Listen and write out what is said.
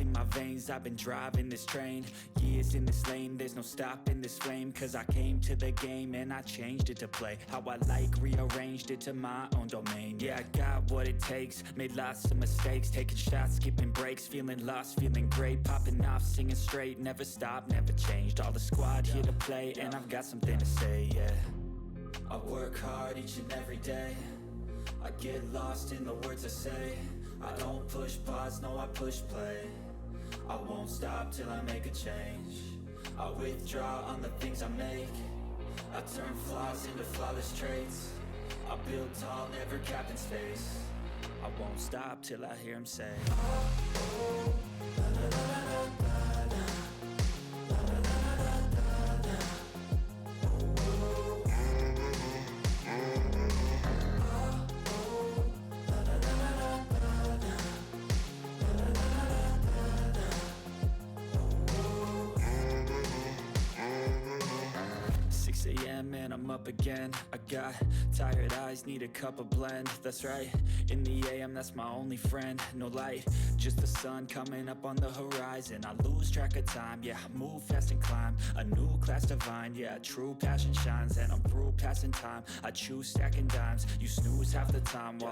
in my veins, I've been driving this train. Years in this lane, there's no stopping this flame. Cause I came to the game and I changed it to play how I like, rearranged it to my own domain. Yeah, I got what it takes, made lots of mistakes, taking shots, skipping breaks, feeling lost, feeling great, popping off, singing straight, never stopped, never changed. All the squad here to play, and I've got something to say, yeah. I work hard each and every day, I get lost in the words I say. I don't push pause, no I push play. I won't stop till I make a change. I withdraw on the things I make. I turn flaws into flawless traits. I build tall, never capped in space. I won't stop till I hear him say, oh, oh, la, la, la, la, la, la. And I'm up again. I got tired eyes, need a cup of blend. That's right, in the AM, that's my only friend. No light, just the sun coming up on the horizon. I lose track of time, yeah, I move fast and climb a new class divine, yeah, true passion shines. And I'm through passing time, I choose stacking dimes. You snooze half the time while